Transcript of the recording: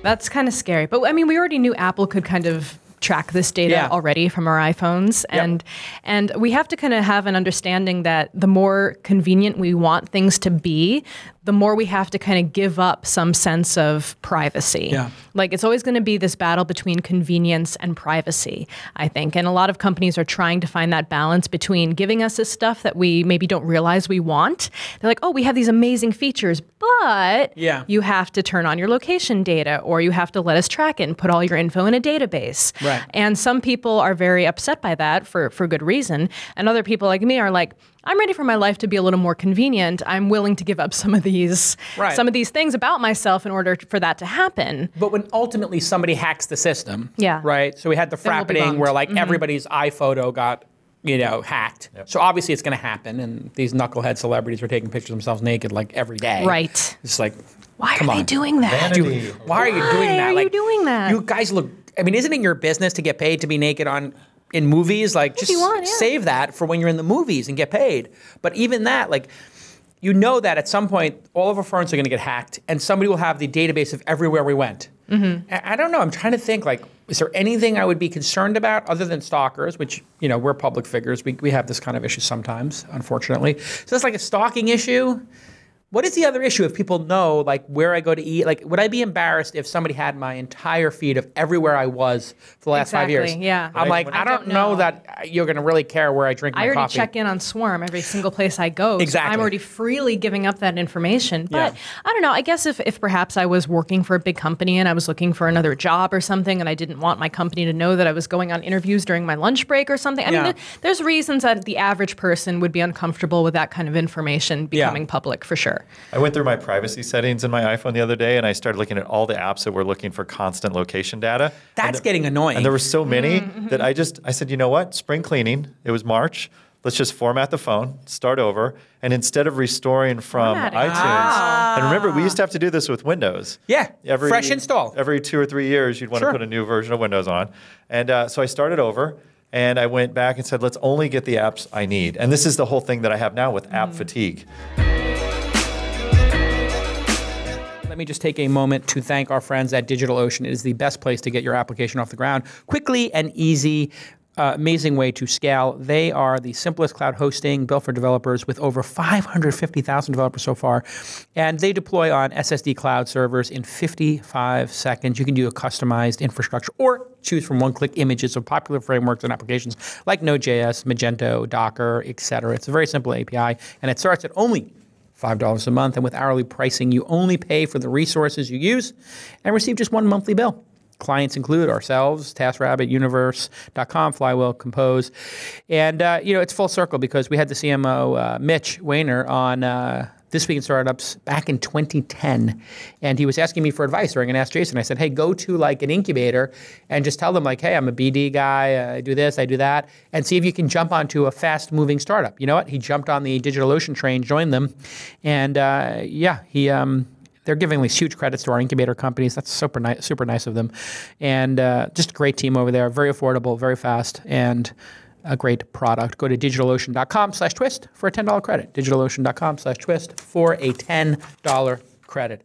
That's kind of scary. But I mean, we already knew Apple could kind of track this data already from our iPhones. And we have to kind of have an understanding that the more convenient we want things to be, the more we have to kind of give up some sense of privacy. Yeah. Like it's always going to be this battle between convenience and privacy, I think. And a lot of companies are trying to find that balance between giving us this stuff that we maybe don't realize we want. They're like, oh, we have these amazing features, but you have to turn on your location data, or you have to let us track it and put all your info in a database. Right. And some people are very upset by that for good reason. And other people like me are like, I'm ready for my life to be a little more convenient. I'm willing to give up some of these things about myself in order for that to happen. But when ultimately somebody hacks the system, Yeah. right? So we had the frappening where like everybody's iPhoto got, you know, hacked. Yep. So obviously it's going to happen, and these knucklehead celebrities were taking pictures of themselves naked like every day. Right. It's like, why are they doing that? Vanity. Why are you doing that? Why are you doing that? You guys look, I mean, isn't it your business to get paid to be naked in movies? Like, just save that for when you're in the movies and get paid. But even that, like, you know that at some point, all of our phones are going to get hacked, and somebody will have the database of everywhere we went. I don't know. I'm trying to think, like, is there anything I would be concerned about other than stalkers, which, you know, we're public figures. We have this kind of issue sometimes, unfortunately. So it's like a stalking issue. What is the other issue if people know, like, where I go to eat? Like, would I be embarrassed if somebody had my entire feed of everywhere I was for the last 5 years? Yeah. I'm like, I don't know that you're going to really care where I drink my coffee. I already check in on Swarm every single place I go. Exactly. So I'm already freely giving up that information. But I don't know. I guess if perhaps I was working for a big company and I was looking for another job or something, and I didn't want my company to know that I was going on interviews during my lunch break or something. I mean, there's reasons that the average person would be uncomfortable with that kind of information becoming public, for sure. I went through my privacy settings in my iPhone the other day, and I started looking at all the apps that were looking for constant location data. That's getting annoying. And there were so many that I said, you know what? Spring cleaning. It was March. Let's just format the phone, start over, and instead of restoring from iTunes, and remember, we used to have to do this with Windows. Yeah, fresh install. Every 2 or 3 years, you'd want to put a new version of Windows on. And so I started over, and I went back and said, let's only get the apps I need. And this is the whole thing that I have now with app fatigue. Let me just take a moment to thank our friends at DigitalOcean. It is the best place to get your application off the ground quickly and easy. Amazing way to scale. They are the simplest cloud hosting built for developers with over 550,000 developers so far. And they deploy on SSD cloud servers in 55 seconds. You can do a customized infrastructure or choose from one-click images of popular frameworks and applications like Node.js, Magento, Docker, etc. It's a very simple API, and it starts at only $5 a month. And with hourly pricing, you only pay for the resources you use and receive just one monthly bill. Clients include ourselves, TaskRabbit, Universe.com, Flywheel, Compose. And, you know, it's full circle because we had the CMO, Mitch Weiner, on This Week in Startups back in 2010. And he was asking me for advice during an Ask Jason. I said, hey, go to like an incubator and just tell them like, hey, I'm a BD guy. I do this, I do that. And see if you can jump onto a fast moving startup. You know what? He jumped on the DigitalOcean train, joined them. And they're giving these huge credits to our incubator companies. That's super nice of them. And just a great team over there. Very affordable, very fast, and a great product. Go to DigitalOcean.com/twist for a $10 credit. DigitalOcean.com/twist for a $10 credit.